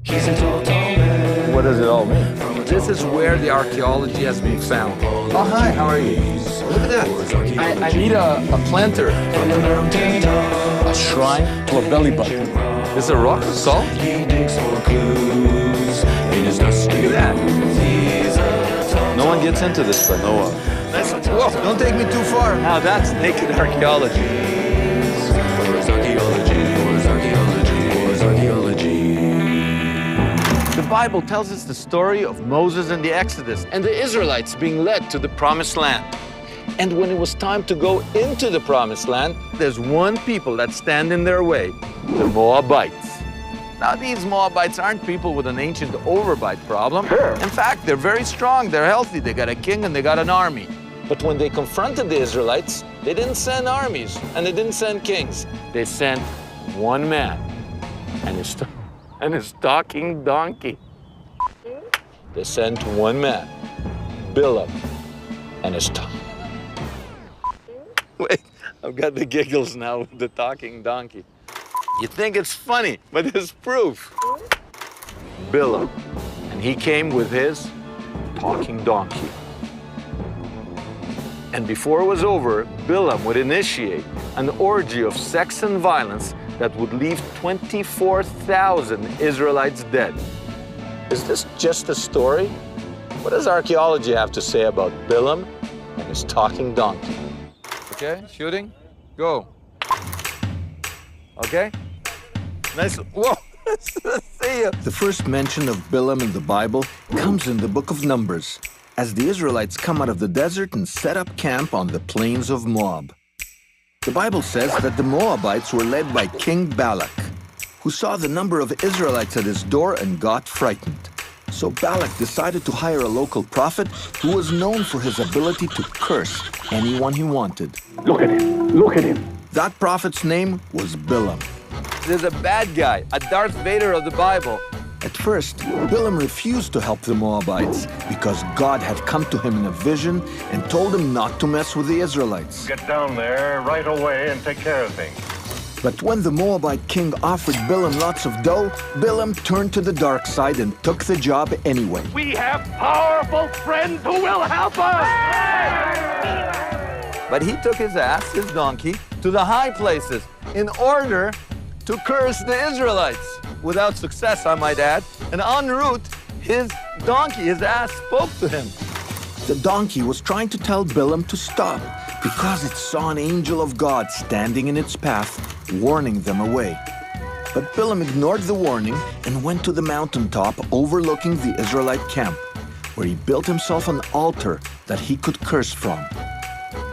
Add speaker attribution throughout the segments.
Speaker 1: He's a tall man.
Speaker 2: What does it all mean?
Speaker 3: This is where the archaeology has been found.
Speaker 2: Oh, hi, how are you?
Speaker 3: Look at that. I need a planter.
Speaker 2: A shrine to a belly button.
Speaker 3: Is it rock salt? Look at that.
Speaker 2: No one gets into this but Noah.
Speaker 3: Whoa, don't take me too far.
Speaker 2: Now that's naked archaeology.
Speaker 3: The Bible tells us the story of Moses and the Exodus and the Israelites being led to the Promised Land. And when it was time to go into the Promised Land, there's one people that stand in their way, the Moabites. Now, these Moabites aren't people with an ancient overbite problem. In fact, they're very strong, they're healthy, they got a king and they got an army. But when they confronted the Israelites, they didn't send armies and they didn't send kings. They sent one man and his talking donkey. They sent one man, Bilaam, and his Wait, I've got the giggles now with the talking donkey. You think it's funny, but it's proof. Bilaam, and he came with his talking donkey. And before it was over, Bilaam would initiate an orgy of sex and violence that would leave 24,000 Israelites dead. Is this just a story? What does archaeology have to say about Bilaam and his talking donkey? Okay, shooting, go. Okay? Nice, whoa, see ya.
Speaker 4: The first mention of Bilaam in the Bible comes in the book of Numbers, as the Israelites come out of the desert and set up camp on the plains of Moab. The Bible says that the Moabites were led by King Balak, who saw the number of Israelites at his door and got frightened. So Balak decided to hire a local prophet who was known for his ability to curse anyone he wanted.
Speaker 5: Look at him, look at him.
Speaker 4: That prophet's name was Bilaam.
Speaker 3: There's a bad guy, a Darth Vader of the Bible.
Speaker 4: At first, Bilaam refused to help the Moabites because God had come to him in a vision and told him not to mess with the Israelites.
Speaker 5: Get down there right away and take care of things.
Speaker 4: But when the Moabite king offered Bilaam lots of dough, Bilaam turned to the dark side and took the job anyway.
Speaker 5: We have powerful friends who will help us!
Speaker 3: But he took his ass, his donkey, to the high places in order to curse the Israelites. Without success, I might add. And en route, his donkey, his ass, spoke to him.
Speaker 4: The donkey was trying to tell Bilaam to stop because it saw an angel of God standing in its path, warning them away. But Bilaam ignored the warning and went to the mountaintop overlooking the Israelite camp, where he built himself an altar that he could curse from.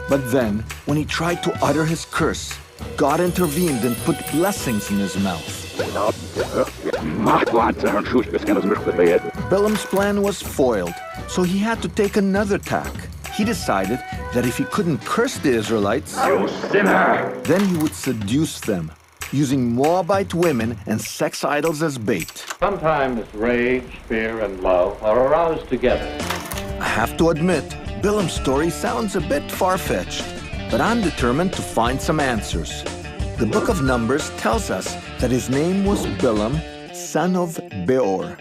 Speaker 4: But then, when he tried to utter his curse, God intervened and put blessings in his mouth. Bilaam's plan was foiled, so he had to take another tack. He decided that if he couldn't curse the Israelites,
Speaker 5: You sinner!
Speaker 4: then he would seduce them, using Moabite women and sex idols as bait.
Speaker 6: Sometimes rage, fear, and love are aroused together.
Speaker 4: I have to admit, Bilaam's story sounds a bit far-fetched, but I'm determined to find some answers. The book of Numbers tells us that his name was Bilaam, son of Beor.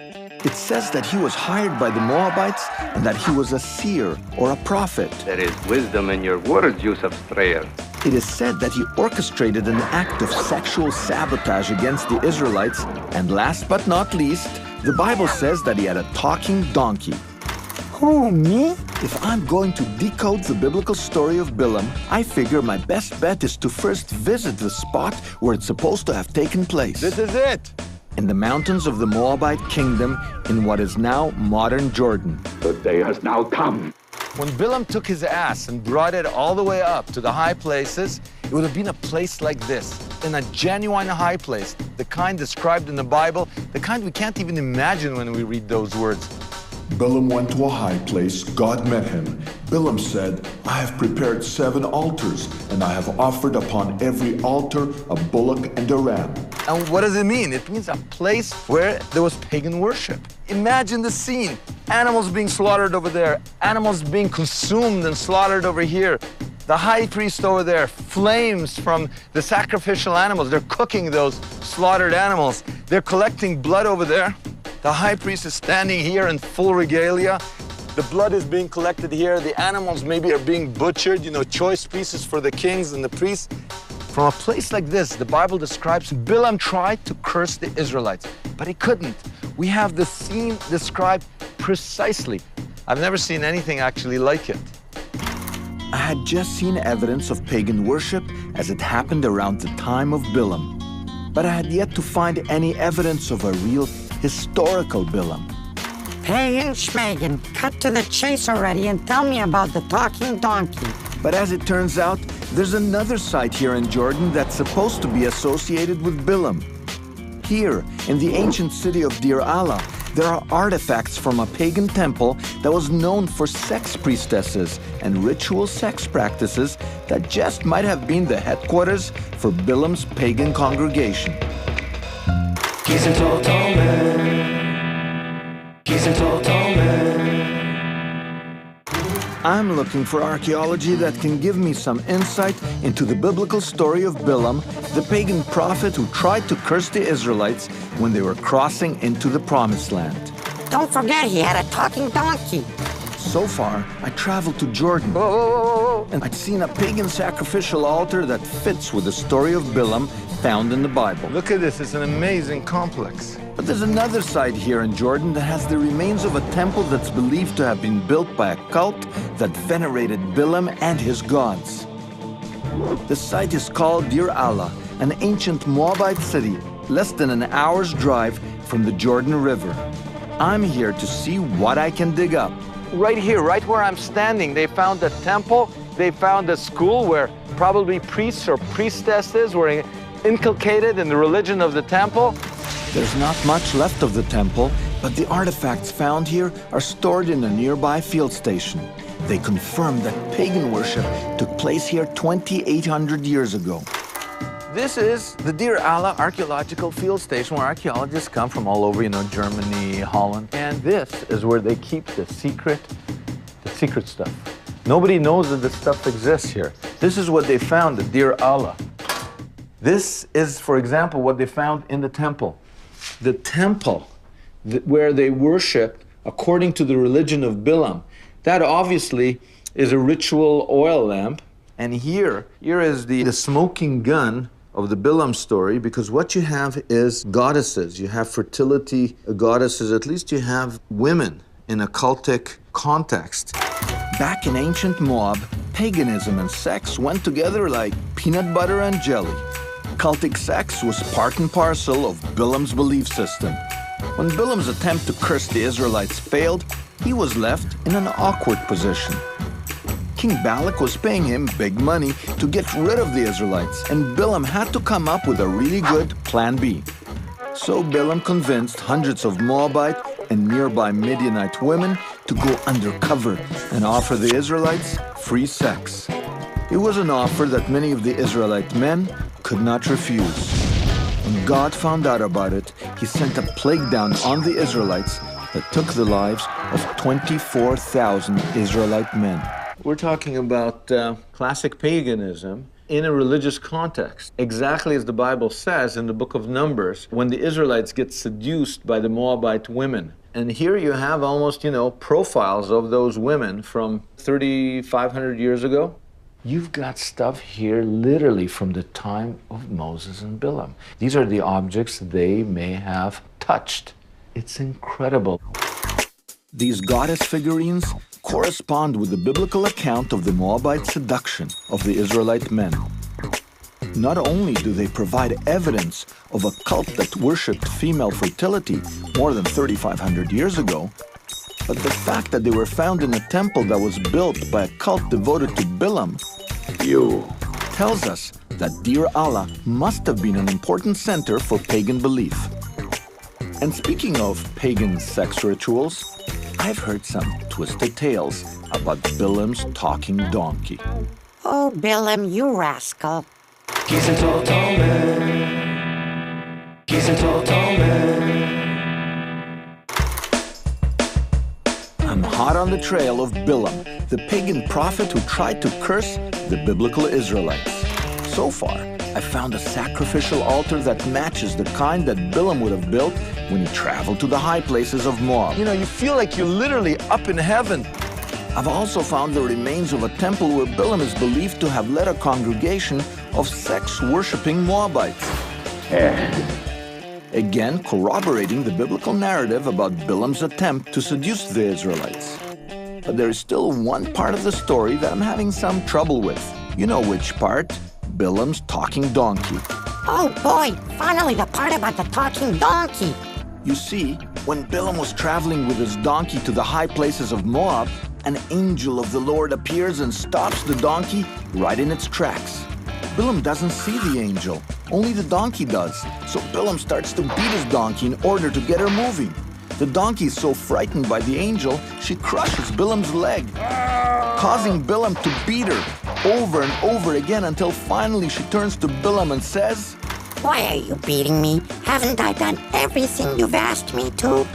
Speaker 4: It says that he was hired by the Moabites and that he was a seer or a prophet.
Speaker 7: There is wisdom in your words, you substrayer.
Speaker 4: It is said that he orchestrated an act of sexual sabotage against the Israelites, and last but not least, the Bible says that he had a talking donkey. Who, me? If I'm going to decode the biblical story of Bilaam, I figure my best bet is to first visit the spot where it's supposed to have taken place.
Speaker 3: This is it.
Speaker 4: In the mountains of the Moabite kingdom in what is now modern Jordan.
Speaker 5: The day has now come.
Speaker 3: When Bilaam took his ass and brought it all the way up to the high places, it would have been a place like this, in a genuine high place, the kind described in the Bible, the kind we can't even imagine when we read those words.
Speaker 8: Balaam went to a high place. God met him. Balaam said, I have prepared 7 altars, and I have offered upon every altar a bullock and a ram.
Speaker 3: And what does it mean? It means a place where there was pagan worship. Imagine the scene. Animals being slaughtered over there, animals being consumed and slaughtered over here. The high priest over there, flames from the sacrificial animals. They're cooking those slaughtered animals. They're collecting blood over there. The high priest is standing here in full regalia. The blood is being collected here. The animals maybe are being butchered, choice pieces for the kings and the priests. From a place like this, the Bible describes Bilaam tried to curse the Israelites, but he couldn't. We have the scene described precisely. I've never seen anything actually like it.
Speaker 4: I had just seen evidence of pagan worship as it happened around the time of Bilaam, but I had yet to find any evidence of a real historical Bilaam.
Speaker 1: Pagan schmagan, cut to the chase already and tell me about the talking donkey.
Speaker 4: But as it turns out, there's another site here in Jordan that's supposed to be associated with Bilaam. Here, in the ancient city of Deir Allah, there are artifacts from a pagan temple that was known for sex priestesses and ritual sex practices that just might have been the headquarters for Bilaam's pagan congregation.
Speaker 9: He's a tall man. He's a tall man.
Speaker 4: I'm looking for archaeology that can give me some insight into the biblical story of Bilaam, the pagan prophet who tried to curse the Israelites when they were crossing into the Promised Land.
Speaker 1: Don't forget he had a talking donkey.
Speaker 4: So far, I traveled to Jordan, and I'd seen a pagan sacrificial altar that fits with the story of Bilaam found in the Bible.
Speaker 3: Look at this, it's an amazing complex.
Speaker 4: But there's another site here in Jordan that has the remains of a temple that's believed to have been built by a cult that venerated Bilaam and his gods. The site is called Deir Allah, an ancient Moabite city less than an hour's drive from the Jordan River. I'm here to see what I can dig up.
Speaker 3: Right here, right where I'm standing, they found a temple, they found a school where probably priests or priestesses were inculcated in the religion of the temple.
Speaker 4: There's not much left of the temple, but the artifacts found here are stored in a nearby field station. They confirm that pagan worship took place here 2,800 years ago.
Speaker 3: This is the Deir Allah Archaeological Field Station where archaeologists come from all over, Germany, Holland. And this is where they keep the secret stuff. Nobody knows that this stuff exists here. This is what they found at Deir Allah. This is, for example, what they found in the temple. The temple where they worshiped according to the religion of Bilaam. That obviously is a ritual oil lamp. And here is the smoking gun of the Bilaam story, because what you have is goddesses. You have fertility goddesses, at least you have women in a cultic context.
Speaker 4: Back in ancient Moab, paganism and sex went together like peanut butter and jelly. Cultic sex was part and parcel of Bilaam's belief system. When Bilaam's attempt to curse the Israelites failed, he was left in an awkward position. King Balak was paying him big money to get rid of the Israelites, and Bilaam had to come up with a really good plan B. So Bilaam convinced hundreds of Moabite and nearby Midianite women to go undercover and offer the Israelites free sex. It was an offer that many of the Israelite men could not refuse. When God found out about it, he sent a plague down on the Israelites that took the lives of 24,000 Israelite men.
Speaker 3: We're talking about classic paganism in a religious context, exactly as the Bible says in the book of Numbers, when the Israelites get seduced by the Moabite women. And here you have almost, profiles of those women from 3,500 years ago. You've got stuff here literally from the time of Moses and Bilaam. These are the objects they may have touched. It's incredible.
Speaker 4: These goddess figurines correspond with the biblical account of the Moabite seduction of the Israelite men. Not only do they provide evidence of a cult that worshipped female fertility more than 3,500 years ago, but the fact that they were found in a temple that was built by a cult devoted to Bilaam tells us that Deir Allah must have been an important center for pagan belief. And speaking of pagan sex rituals, I've heard some twisted tales about Bilaam's talking donkey.
Speaker 1: Oh, Bilaam, you rascal.
Speaker 9: He's a tall man. He's a tall man.
Speaker 4: I'm hot on the trail of Bilaam, the pagan prophet who tried to curse the biblical Israelites. So far, I found a sacrificial altar that matches the kind that Bilaam would have built when he traveled to the high places of Moab.
Speaker 3: You know, you feel like you're literally up in heaven.
Speaker 4: I've also found the remains of a temple where Bilaam is believed to have led a congregation of sex-worshipping Moabites. Again, corroborating the biblical narrative about Bilaam's attempt to seduce the Israelites. But there is still one part of the story that I'm having some trouble with. You know which part? Bilaam's talking donkey.
Speaker 1: Oh boy, finally the part about the talking donkey.
Speaker 4: You see, when Bilaam was traveling with his donkey to the high places of Moab, an angel of the Lord appears and stops the donkey right in its tracks. Bilaam doesn't see the angel, only the donkey does. So Bilaam starts to beat his donkey in order to get her moving. The donkey is so frightened by the angel, she crushes Bilaam's leg, causing Bilaam to beat her over and over again until finally she turns to Bilaam and says,
Speaker 1: Why are you beating me? Haven't I done everything you've asked me to?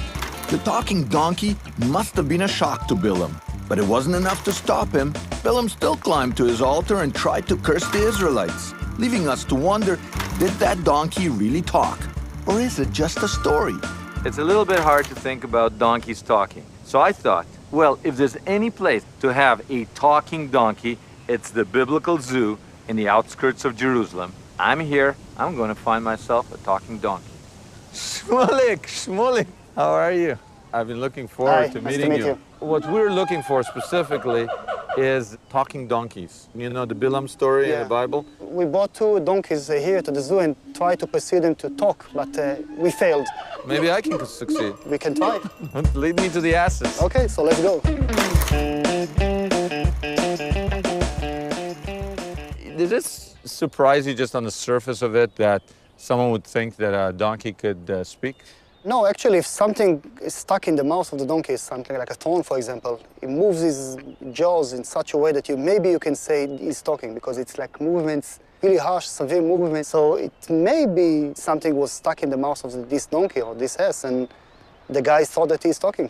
Speaker 4: The talking donkey must have been a shock to Bilaam, but it wasn't enough to stop him. Bilaam still climbed to his altar and tried to curse the Israelites, leaving us to wonder, did that donkey really talk? Or is it just a story?
Speaker 3: It's a little bit hard to think about donkeys talking. So I thought, well, if there's any place to have a talking donkey, it's the biblical zoo in the outskirts of Jerusalem. I'm here. I'm going to find myself a talking donkey. Shmulik, how are you? I've been looking forward to meeting you. What we're looking for specifically is talking donkeys. You know the Bilaam story in the Bible?
Speaker 10: We brought 2 donkeys here to the zoo and tried to persuade them to talk, but we failed.
Speaker 3: Maybe I can succeed.
Speaker 10: We can try.
Speaker 3: Lead me to the asses.
Speaker 10: Okay, so let's go.
Speaker 3: Did it surprise you just on the surface of it that someone would think that a donkey could speak?
Speaker 10: No, actually, if something is stuck in the mouth of the donkey, something like a thorn, for example, it moves his jaws in such a way that maybe you can say he's talking, because it's like movements, really harsh, severe movements. So it may be something was stuck in the mouth of this donkey or this ass, and the guy thought that he's talking.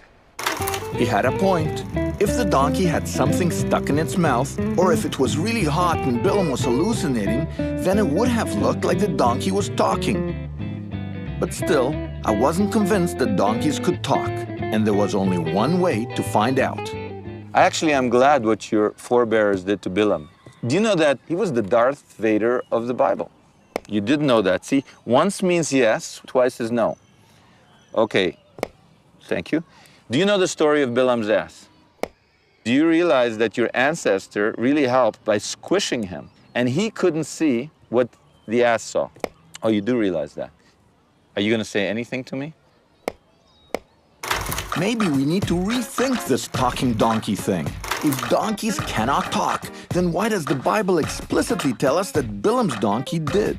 Speaker 4: He had a point. If the donkey had something stuck in its mouth, or if it was really hot and Bilaam was hallucinating, then it would have looked like the donkey was talking. But still, I wasn't convinced that donkeys could talk, and there was only one way to find out.
Speaker 3: I actually am glad what your forebears did to Bilaam. Do you know that he was the Darth Vader of the Bible? You did know that. See, once means yes, twice is no. Okay, thank you. Do you know the story of Bilaam's ass? Do you realize that your ancestor really helped by squishing him, and he couldn't see what the ass saw? Oh, you do realize that. Are you going to say anything to me?
Speaker 4: Maybe we need to rethink this talking donkey thing. If donkeys cannot talk, then why does the Bible explicitly tell us that Bilaam's donkey did?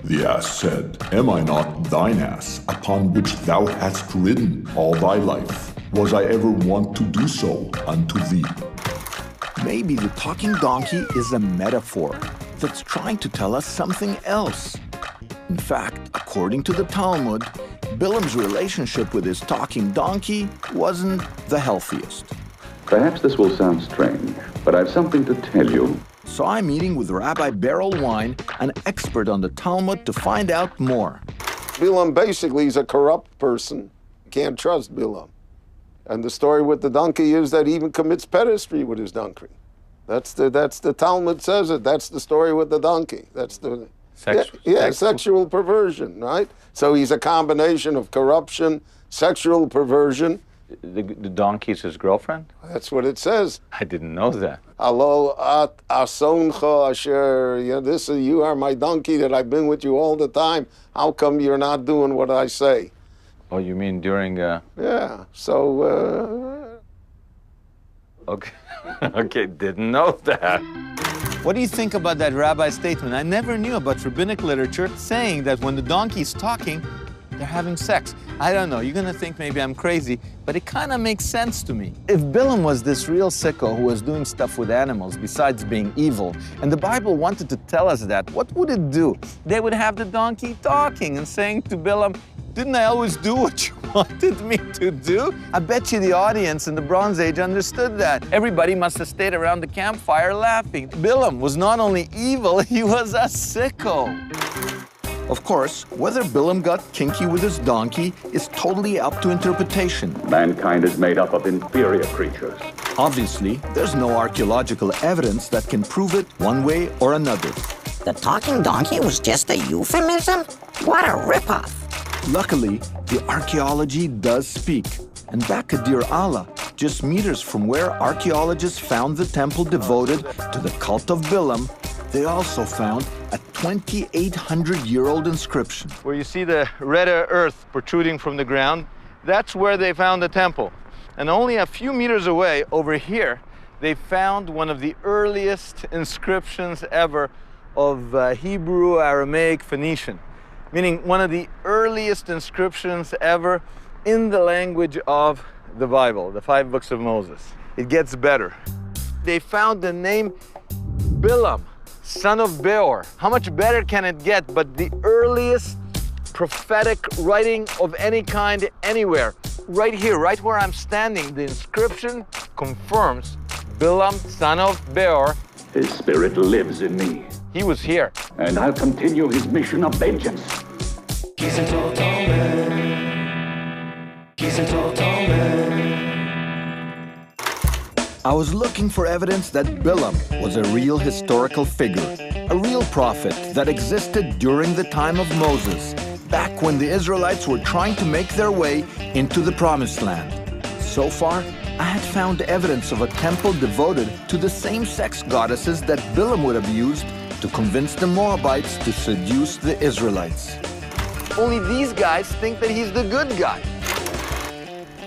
Speaker 8: The ass said, Am I not thine ass, upon which thou hast ridden all thy life? Was I ever wont to do so unto thee?
Speaker 4: Maybe the talking donkey is a metaphor that's trying to tell us something else. In fact, according to the Talmud, Bilaam's relationship with his talking donkey wasn't the healthiest.
Speaker 11: Perhaps this will sound strange, but I've something to tell you.
Speaker 4: So I'm meeting with Rabbi Beryl Wine, an expert on the Talmud, to find out more.
Speaker 12: Bilaam basically is a corrupt person. You can't trust Bilaam. And the story with the donkey is that he even commits pederasty with his donkey. That's the Talmud says it. That's the story with the donkey. That's the... sexual perversion, right? So he's a combination of corruption, sexual perversion.
Speaker 3: The donkey's his girlfriend?
Speaker 12: That's what it says.
Speaker 3: I didn't know that.
Speaker 12: Alo at asoncha asher, you are my donkey that I've been with you all the time. How come you're not doing what I say?
Speaker 3: Oh, you mean during...
Speaker 12: Yeah, so...
Speaker 3: Okay, okay, didn't know that. What do you think about that rabbi statement? I never knew about rabbinic literature saying that when the donkey's talking, they're having sex. I don't know, you're gonna think maybe I'm crazy, but it kind of makes sense to me. If Bilaam was this real sicko who was doing stuff with animals besides being evil, and the Bible wanted to tell us that, what would it do? They would have the donkey talking and saying to Bilaam, Didn't I always do what you wanted me to do? I bet you the audience in the Bronze Age understood that. Everybody must have stayed around the campfire laughing. Bilaam was not only evil, he was a sicko.
Speaker 4: Of course, whether Bilaam got kinky with his donkey is totally up to interpretation.
Speaker 11: Mankind is made up of inferior creatures.
Speaker 4: Obviously, there's no archaeological evidence that can prove it one way or another.
Speaker 1: The talking donkey was just a euphemism? What a ripoff!
Speaker 4: Luckily, the archaeology does speak. And back at Deir Allah, just meters from where archaeologists found the temple devoted to the cult of Bilaam, they also found a 2,800-year-old inscription.
Speaker 3: Where you see the red earth protruding from the ground, that's where they found the temple. And only a few meters away, over here, they found one of the earliest inscriptions ever of Hebrew, Aramaic, Phoenician, meaning one of the earliest inscriptions ever in the language of the Bible, the 5 books of Moses. It gets better. They found the name Bilaam, son of Beor. How much better can it get? But the earliest prophetic writing of any kind anywhere. Right here, right where I'm standing, the inscription confirms Bilaam, son of Beor.
Speaker 11: His spirit lives in me.
Speaker 3: He was here.
Speaker 11: And I'll continue his mission of vengeance.
Speaker 9: He's a tall, tall man. He's a tall, tall man.
Speaker 4: I was looking for evidence that Bilaam was a real historical figure, a real prophet that existed during the time of Moses, back when the Israelites were trying to make their way into the Promised Land. So far, I had found evidence of a temple devoted to the same-sex goddesses that Bilaam would have used to convince the Moabites to seduce the Israelites.
Speaker 3: Only these guys think that he's the good guy.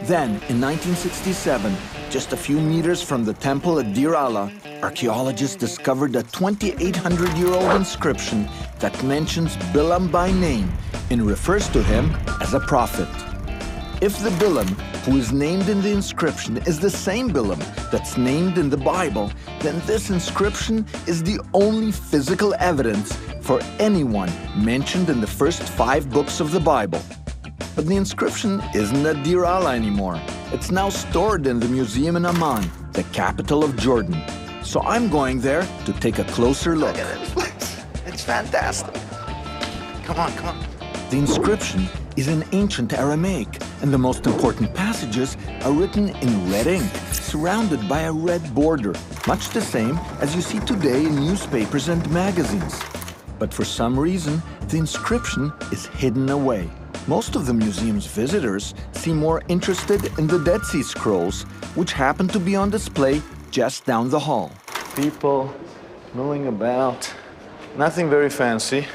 Speaker 4: Then, in 1967, just a few meters from the temple at Deir Allah, archaeologists discovered a 2,800-year-old inscription that mentions Bilaam by name and refers to him as a prophet. If the Bilaam who is named in the inscription is the same Bilaam that's named in the Bible, then this inscription is the only physical evidence for anyone mentioned in the first 5 books of the Bible. But the inscription isn't at Deir Allah anymore. It's now stored in the museum in Amman, the capital of Jordan. So I'm going there to take a closer look.
Speaker 3: Look at this place. It's fantastic. Come on, come on.
Speaker 4: The inscription is in ancient Aramaic, and the most important passages are written in red ink, surrounded by a red border, much the same as you see today in newspapers and magazines. But for some reason, the inscription is hidden away. Most of the museum's visitors seem more interested in the Dead Sea Scrolls, which happen to be on display just down the hall.
Speaker 3: People milling about, nothing very fancy.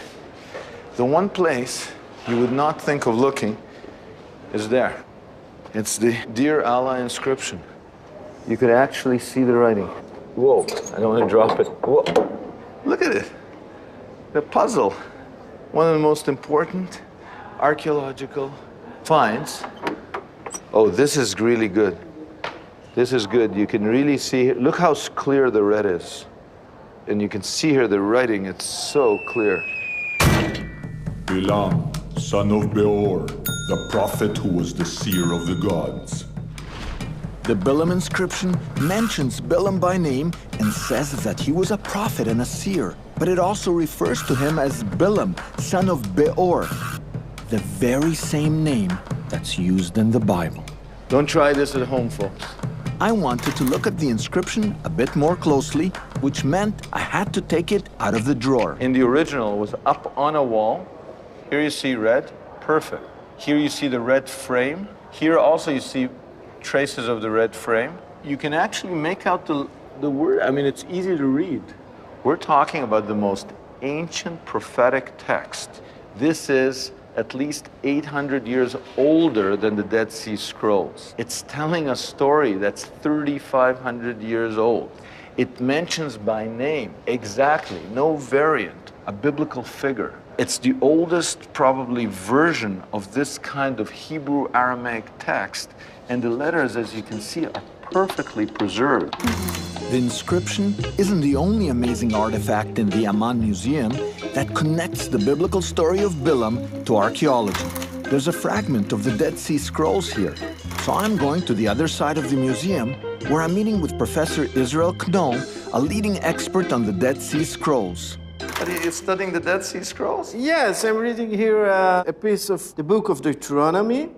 Speaker 3: The one place you would not think of looking is there. It's the Deir Allah inscription. You could actually see the writing. Whoa, I don't want to drop it. Whoa, look at it. The puzzle, one of the most important archaeological finds. Oh, this is really good. This is good. You can really see, look how clear the red is. And you can see here the writing, it's so clear.
Speaker 8: Bilaam, son of Beor, the prophet who was the seer of the gods.
Speaker 4: The Bilaam inscription mentions Bilaam by name and says that he was a prophet and a seer, but it also refers to him as Bilaam, son of Beor, the very same name that's used in the Bible.
Speaker 3: Don't try this at home, folks.
Speaker 4: I wanted to look at the inscription a bit more closely, which meant I had to take it out of the drawer.
Speaker 3: In the original, it was up on a wall. Here you see red, perfect. Here you see the red frame. Here also you see traces of the red frame. You can actually make out the word. I mean, it's easy to read. We're talking about the most ancient prophetic text. This is at least 800 years older than the Dead Sea Scrolls. It's telling a story that's 3,500 years old. It mentions by name, exactly, no variant, a biblical figure. It's the oldest, probably, version of this kind of Hebrew Aramaic text, and the letters, as you can see, are perfectly preserved.
Speaker 4: The inscription isn't the only amazing artifact in the Amman Museum that connects the biblical story of Bilaam to archaeology. there's a fragment of the Dead Sea Scrolls here. So I'm going to the other side of the museum, where I'm meeting with Professor Israel Knoll, a leading expert on the Dead Sea Scrolls.
Speaker 3: Are you studying the Dead Sea Scrolls?
Speaker 13: Yes, I'm reading here a piece of the book of Deuteronomy,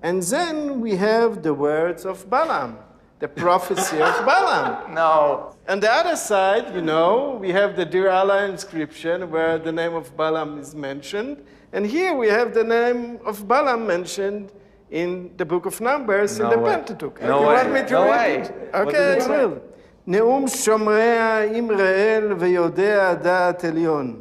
Speaker 13: and then we have the words of Balaam, the prophecy of Balaam.
Speaker 3: No.
Speaker 13: On the other side, you know, we have the Dear Allah inscription where the name of Balaam is mentioned. And here we have the name of Balaam mentioned in the book of Numbers in the Pentateuch.
Speaker 3: No
Speaker 13: you
Speaker 3: way.
Speaker 13: want me to read it? Okay, I will. נאום שומריה אמראל ויודע דעת עליון.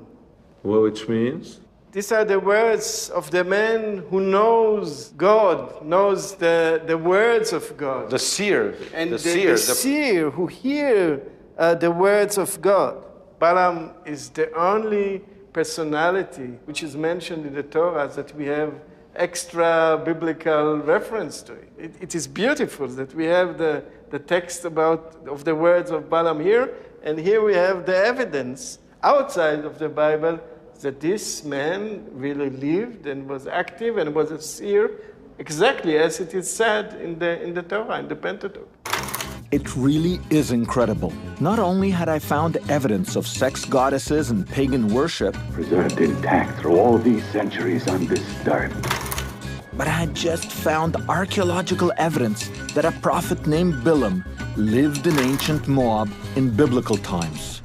Speaker 3: Which means?
Speaker 13: These are the words of the man who knows God, knows the words of God.
Speaker 3: The seer.
Speaker 13: And the seer who hear the words of God. Balaam is the only personality which is mentioned in the Torah that we have extra biblical reference to it. It is beautiful that we have the text of the words of Balaam here, and here we have the evidence outside of the Bible that this man really lived and was active and was a seer, exactly as it is said in the Torah, in the Pentateuch.
Speaker 4: It really is incredible. Not only had I found evidence of sex goddesses and pagan worship,
Speaker 11: preserved intact through all these centuries undisturbed,
Speaker 4: but I had just found archaeological evidence that a prophet named Bilaam lived in ancient Moab in biblical times.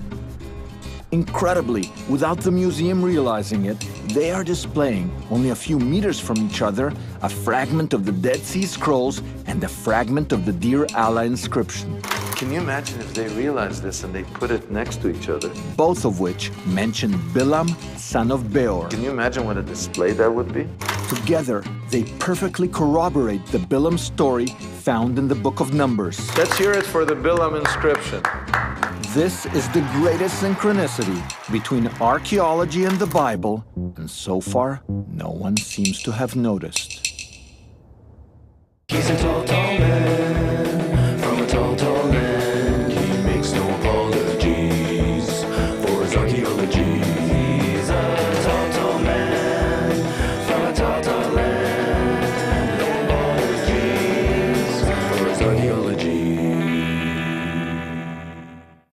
Speaker 4: Incredibly, without the museum realizing it, they are displaying, only a few meters from each other, a fragment of the Dead Sea Scrolls and a fragment of the Dear Allah inscription.
Speaker 3: Can you imagine if they realized this and they put it next to each other?
Speaker 4: Both of which mention Bilaam, son of Beor.
Speaker 3: Can you imagine what a display that would be?
Speaker 4: Together, they perfectly corroborate the Bilaam story found in the Book of Numbers.
Speaker 3: Let's hear it for the Bilaam inscription.
Speaker 4: This is the greatest synchronicity between archaeology and the Bible, and so far, no one seems to have noticed.